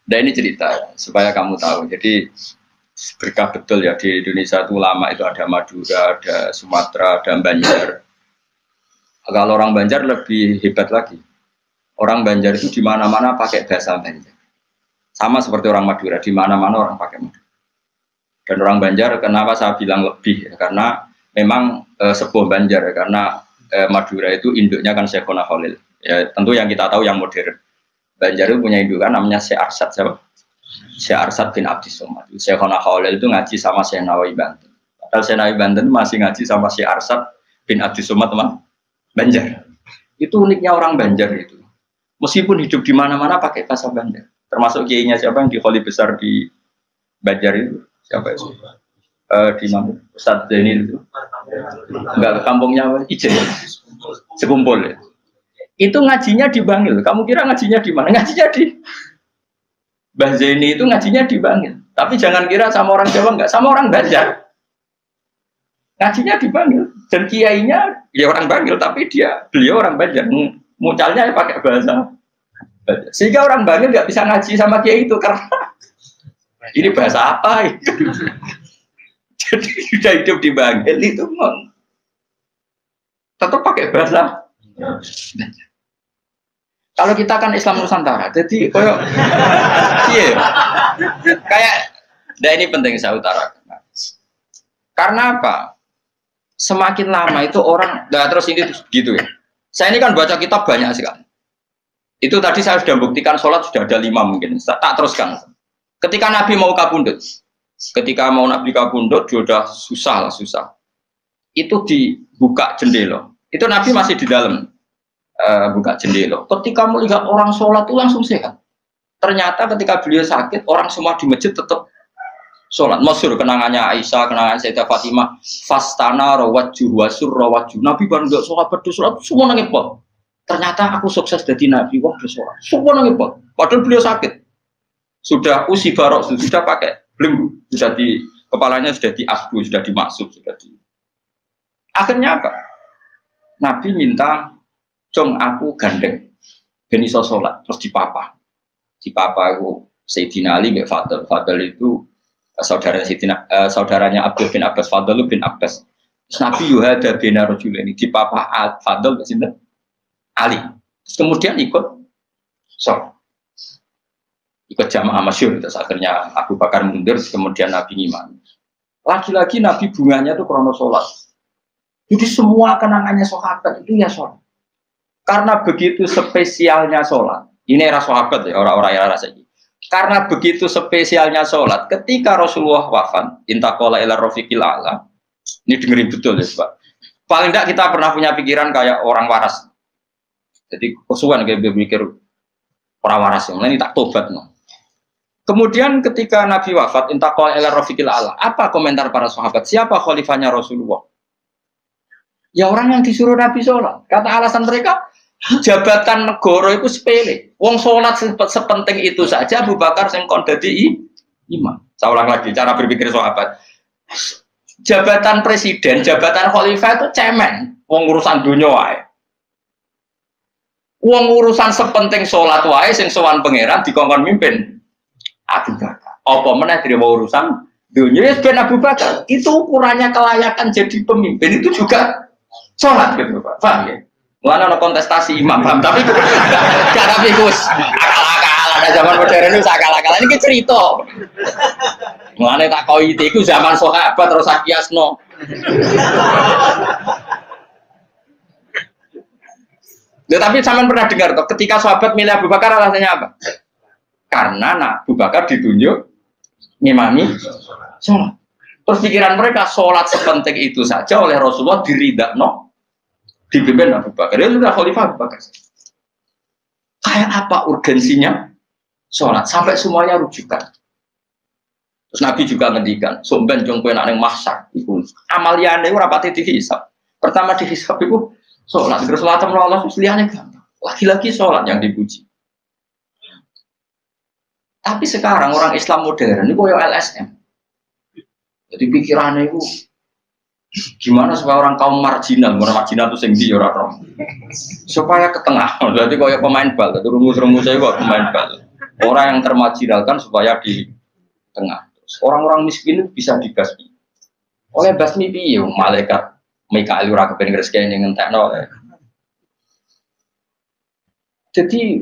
Nah ini cerita supaya kamu tahu. Jadi berkah betul ya di Indonesia itu lama itu ada Madura, ada Sumatera, ada Banjar. Kalau orang Banjar lebih hebat lagi. Orang Banjar itu di mana-mana pakai bahasa Banjar. Sama seperti orang Madura, di mana-mana orang pakai Madura. Dan orang Banjar kenapa saya bilang lebih? Ya, karena memang sebuah Banjar ya, karena Madura itu induknya kan Syekhona Khalil. Ya tentu yang kita tahu yang modern. Banjar itu punya indukan namanya Syekh Arsad siapa? Syekh Arsad bin Abdis Somad. Syekhona Khalil itu ngaji sama Syekh Nawawi Banten. Padahal Syekh Nawawi Banten masih ngaji sama Syekh Arsad bin Abdis Somad teman Banjar. Itu uniknya orang Banjar itu. Meskipun hidup di mana-mana pakai bahasa Banjar. Termasuk kiainya siapa yang di Kholi besar di Banjar itu? Siapa itu? Di mana? Ustadz Zainil itu. Enggak, kampungnya apa? Ijen. Sekumpul ya. Itu ngajinya di Bangil. Kamu kira ngajinya di mana? Ngajinya di Mbah Zaini itu ngajinya di Bangil. Tapi jangan kira sama orang Jawa, enggak, sama orang Banjar. Ngajinya di Bangil. Dan kiainya ya orang Bangil, tapi beliau orang Banjar. Mucalnya ya pakai bahasa Banjar. Sehingga orang Bangil nggak bisa ngaji sama kiai itu karena ini bahasa apa? Jadi sudah hidup di Bangil itu tetap pakai bahasa Banjar. Kalau kita kan Islam Nusantara, jadi kayak, nah ini penting saya utarakan. Karena apa? Semakin lama itu orang, nah terus ini gitu ya. Saya ini kan baca kitab banyak sekali. Itu tadi saya sudah buktikan sholat sudah ada 5 mungkin. Tak teruskan. Ketika Nabi mau kabundut, dia udah susah. Itu dibuka jendela. Itu Nabi masih di dalam. Buka jendela. Ketika melihat orang sholat itu langsung sehat. Ternyata ketika beliau sakit, orang semua di masjid tetap sholat. Masyhur kenangannya Aisyah, kenangan Sayyidah Fatimah. Fastana rawajjuh wasur rawajjuh. Nabi baru nggak sholat berdoa, semua nangis pot. Ternyata aku sukses jadi Nabi. Wah bersolat. Semua nangis pot. Padahal beliau sakit. Sudah usi barok, sudah pakai belenggu, sudah di kepalanya sudah diasbu, sudah dimaksud, Akhirnya apa? Nabi minta Jong aku gandeng, ben iso sholat, terus dipapa itu Sayyidina Ali bin Fadl itu saudaranya Abdul bin Abbas, Fadl bin Abbas. Terus Nabi yuhada bin Rajulaini dipapa Fadl ke sini Ali. Terus kemudian ikut sholat, ikut jamaah masyhur. Terus akhirnya Abu Bakar mundur, kemudian Nabi ngimami. Lagi-lagi Nabi bunganya itu krono sholat. Jadi semua kenangannya sahabat itu ya sholat. Karena begitu spesialnya sholat, ini era sahabat ya, orang-orang era ini. Karena begitu spesialnya sholat, ketika Rasulullah wafat, intaqala ila rafiqil a'la. Ini dengerin betul ya, Pak. Paling tidak kita pernah punya pikiran kayak orang waras. Jadi kesuwan kayak berpikir orang waras yang lain tak tobat no. Kemudian ketika Nabi wafat, intaqala ila rafiqil a'la. Apa komentar para sahabat? Siapa khalifahnya Rasulullah? Ya orang yang disuruh Nabi sholat. Kata alasan mereka, jabatan negara itu sepele. Wong sholat sepenting itu saja Abu Bakar sing kon dadi imam. Saya ulang lagi cara berpikir sahabat. Jabatan presiden, jabatan khalifah itu cemen. Wong urusan dunia wae. Wong urusan sepenting sholat wae sing sowan pangeran dikongkon mimpin Abu Bakar. Apa meneh dire urusan dunia ben Abu Bakar. Itu ukurannya kelayakan jadi pemimpin itu juga sholat gitu Pak. Paham ya? Mulane ana kontestasi imam, paham? Tapi cara fikus akal-akalan ada zaman modern itu akal-akalan ini cerita. Mulane tak koiti iku zaman sahabat terus akiasno. Tapi sampean pernah dengar toh ketika sahabat milih Abu Bakar alasannya apa? Karena Abu Bakar ditunjuk ngimami sholat. Terus pikiran mereka sholat sepenting itu saja oleh Rasulullah diridakno dipimpin Abu Bakar. Dia sudah khalifah Abu Bakar. Kayak apa urgensinya sholat sampai semuanya rujukan. Terus Nabi juga ngendikan, somben jong kowe nek mahsyar iku amaliyane ora pati dihisab. Pertama dihisab iku sholat, terus sholat Allah liyane gampang. Lagi-lagi sholat yang dipuji. Tapi sekarang orang Islam modern ini koyo LSM. Jadi pikirannya itu gimana supaya orang kaum marginal itu sing ndi ora roh. Supaya ke tengah. Berarti koyo pemain bal, itu rumus-rumusnya kok pemain bal. Orang yang termarginalkan supaya di tengah. Orang-orang miskin itu bisa dibasmi. Oleh basmi piye malaikat Mikail ora kepen rezekine ngentekno. Jadi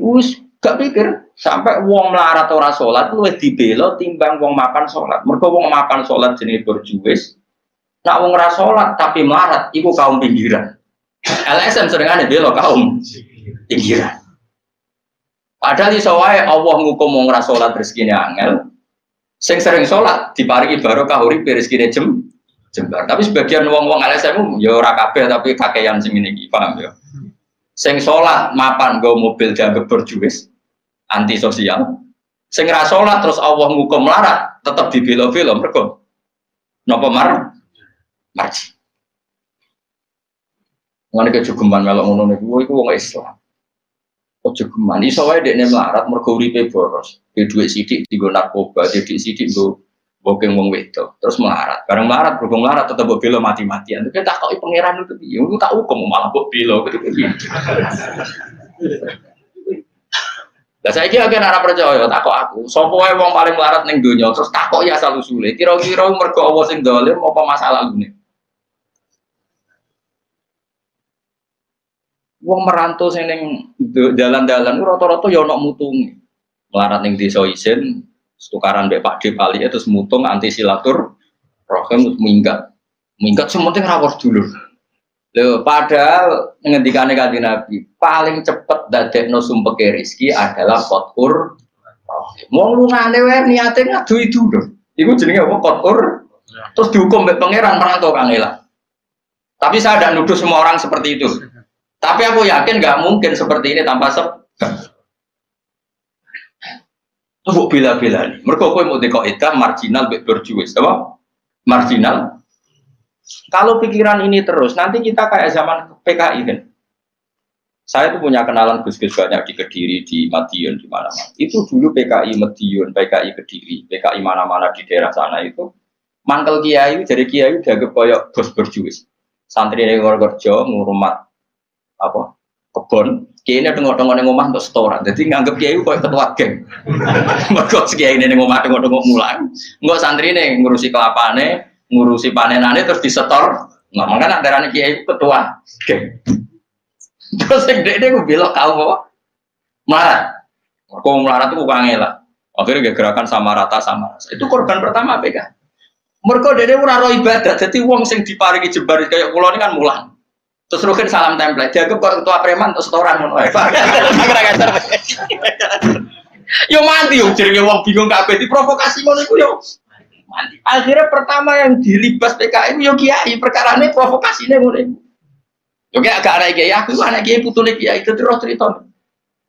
gak pikir sampai wong melarat ora salat luwih dibela timbang wong mapan salat. Mergo wong mapan salat jenenge borjuis. Nek wong ora salat tapi melarat iku kaum pinggiran. LSM serengane bela kaum pinggiran. Padahal iso wae Allah ngukum wong ora salat rezekine angel. Sing sering salat diparingi barokah uripe rezekine jembar. Tapi sebagian wong-wong LSM ya ora kabeh tapi kakean sing ngene iki, paham ya. Sing salat mapan nggo mobil dianggap berjuwis, anti sosial. Sing ora salat terus Allah ngukum melarat, tetep dibela-bela mergo napa marji. Ngene kejogeman melok ngono niku iku wong Islam. Kejogeman iso wae dekne melarat mergo uripe boros. Dhuwit sithik dienggo narkoba, dhuwit sithik nggo bokeng wong wedok, terus melarat. Bareng melarat, berhubung melarat tetep mbok bela mati-matian. Tapi tak kok pangeran itu piye? Aku tak hukum malah mbok bela gitu piye. Lah saiki akeh ora percaya tak kok aku. Sapa wae wong paling melarat ning donya terus tak kok ya asal usule. Kira-kira mergo Allah sing dolim apa masalah ngene? Wong merantau sing ning dalan-dalan rata-rata ya ono mutunge. Melarat ning desa isin, tukaran mbek Pak D Pali terus mutung anti silatur rohim minggat sementing rawuh dulur. Lho padahal ngendikane Kanjeng Nabi paling cepet dadekno sumpeke rezeki adalah qatur rohim. Wong lungane wae niate ngadui dulur. Iku jenenge apa qatur? Terus dihukum mbek pangeran merantau kangelan. Tapi saya tidak nuduh semua orang seperti itu. Tapi aku yakin nggak mungkin seperti ini tanpa sebab. Terus bela-bela nih. Mereka kowe mau dikoidah marginal berjuis, apa? Marginal. Kalau pikiran ini terus, nanti kita kayak zaman PKI kan. Saya tuh punya kenalan gus-gus banyak di Kediri, di Madiun, di mana-mana. Itu dulu PKI Madiun, PKI Kediri, PKI mana-mana di daerah sana itu. Mangkel kiai, jadi kiai dianggap kayak bos berjuis. Santri yang kerja ngurmat apa kebon kiai ini tengok-tengok neng omah untuk setoran jadi nganggep kiai kok ketua geng mereka kiai ini neng omah tengok-tengok mulang nggak santri nih ngurusi kelapane ngurusi panenane terus disetor nggak makanya antara kiai ketua geng terus yang dia gue bilang kau apa melarat kau melarat tuh bukan ngelak akhirnya gerakan sama rata itu korban pertama PK mereka dia ora roh ibadah jadi wong sing diparingi jembar kayak pulau ini kan mulang. Terus rugen salam template, dianggap kok ketua preman untuk setoran ngono ae. Yo mati yo jenenge wong bingung kabeh diprovokasi ngono iku yo. Mati. Akhirnya pertama yang dilibas PKI yo kiai, perkarane provokasine ngono iku. Yo kayak agak anak kiai aku anak kiai putune kiai itu terus cerita.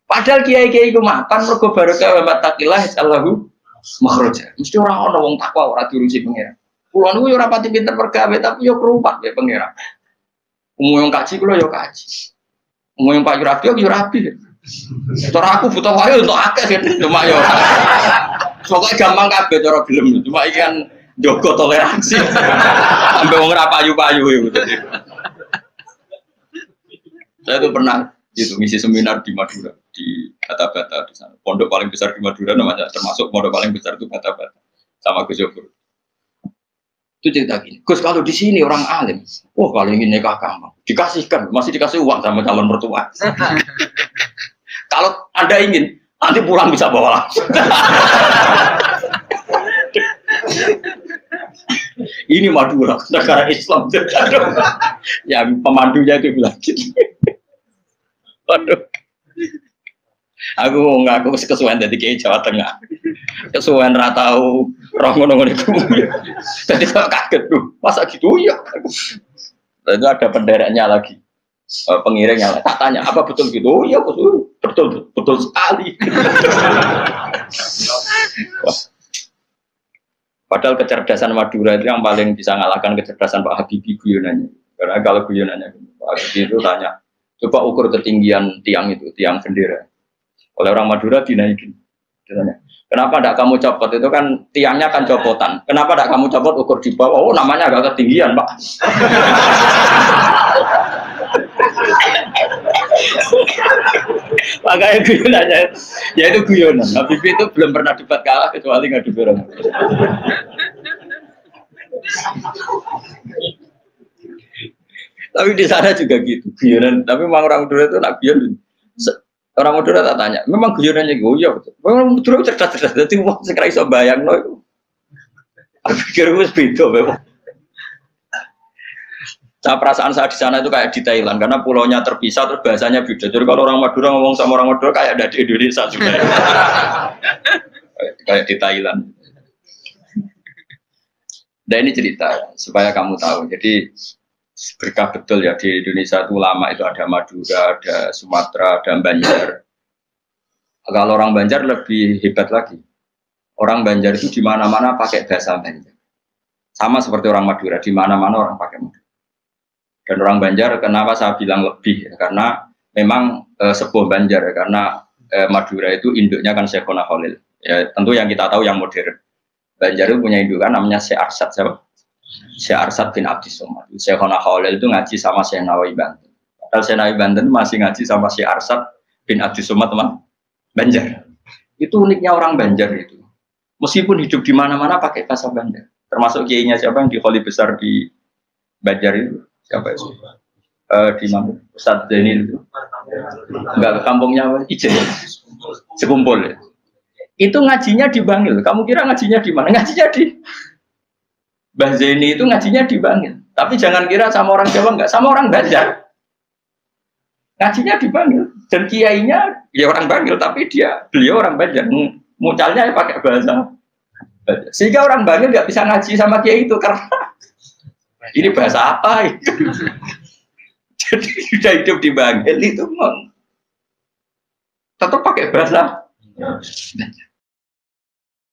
Padahal kiai-kiai iku mapan mergo barokah wa taqillah sallahu makhraja. Mesti ora ana wong takwa ora diurusi pangeran. Kulo niku yo ora pati pinter pergawe tapi yo kerupat be pangeran. Umum yang kaji kulo yo kaji, umum yang Pak Yurabi yo rabi. Cara aku butuh wae untuk akeh gitu, cuma yo. Pokoknya gampang kabeh cara gelem, cuma iki kan jogo toleransi. Sampai wong ora payu-payu gitu. Saya tuh pernah itu ngisi seminar di Madura, di Bata-Bata di sana. Pondok paling besar di Madura namanya, termasuk pondok paling besar itu Bata-Bata sama Gus Yofur. Itu cerita gini, Gus kalau di sini orang alim, kalau ingin nikah gampang, dikasihkan, masih dikasih uang sama calon mertua. Kalau Anda ingin, nanti pulang bisa bawa langsung. Ini Madura, negara Islam. Ya pemandunya itu bilang gitu. Waduh. Aku ngaku kesuwen dari kiai Jawa Tengah. Kesuwen ra tau roh ngono-ngono iku. Dadi kok kaget tuh. Masa gitu ya. Lalu ada pendereknya lagi. Pengiringnya tak tanya, apa betul gitu? Oh iya betul sekali. Padahal kecerdasan Madura itu yang paling bisa ngalahkan kecerdasan Pak Habibie guyonannya. Karena kalau guyonannya Pak Habibie itu tanya, coba ukur ketinggian tiang itu, tiang bendera. Oleh orang Madura dinaikin. Kenapa tidak kamu copot? Itu kan tiangnya kan copotan. Kenapa tidak kamu copot ukur di bawah? Oh namanya agak ketinggian Pak. Makanya guyonannya, ya itu guyonan. Habib itu belum pernah debat kalah kecuali ngadu orang. Tapi di sana juga gitu, guyonan. Tapi memang orang Madura itu nak guyon. Orang Madura tak tanya, memang guyonannya goyo. Memang Madura cerdas-cerdas. Jadi mau sekarang iso bayang no itu. Aku pikir itu beda memang. Perasaan saya di sana itu kayak di Thailand karena pulaunya terpisah terus bahasanya beda. Jadi kalau orang Madura ngomong sama orang Madura kayak ada di Indonesia juga. Kayak di Thailand. Dan ini cerita supaya kamu tahu. Jadi berkah betul ya di Indonesia itu lama itu ada Madura, ada Sumatera, ada Banjar. Kalau orang Banjar lebih hebat lagi. Orang Banjar itu di mana-mana pakai bahasa Banjar. Sama seperti orang Madura, di mana-mana orang pakai Madura. Dan orang Banjar kenapa saya bilang lebih? Ya, karena memang sebuah Banjar ya, karena Madura itu induknya kan Syekhona Khalil. Ya, tentu yang kita tahu yang modern. Banjar itu punya indukan namanya Syekh Arsad, siapa? Syekh Arsad bin Abdi Somad. Syekhona Khalil itu ngaji sama Syekh Nawawi Banten. Padahal Syekh Nawawi Banten masih ngaji sama Syekh Arsad bin Abdi Somad teman Banjar. Itu uniknya orang Banjar itu. Meskipun hidup di mana-mana pakai bahasa Banjar. Termasuk kiainya siapa yang di Kholi besar di Banjar itu? Siapa itu? Di mana? Ustadz Zainil itu? Enggak, ke kampungnya apa? Ijen. Sekumpul ya. Itu ngajinya di Bangil. Kamu kira ngajinya di mana? Ngajinya di Mbah Zaini itu ngajinya di Bangil. Tapi jangan kira sama orang Jawa, enggak, sama orang Banjar. Ngajinya di Bangil. Dan kiainya ya orang Bangil, tapi beliau orang Banjar. Mucalnya ya pakai bahasa Banjar. Sehingga orang Bangil nggak bisa ngaji sama kiai itu karena ini bahasa apa? Jadi sudah hidup di Bangil itu tetap pakai bahasa Banjar.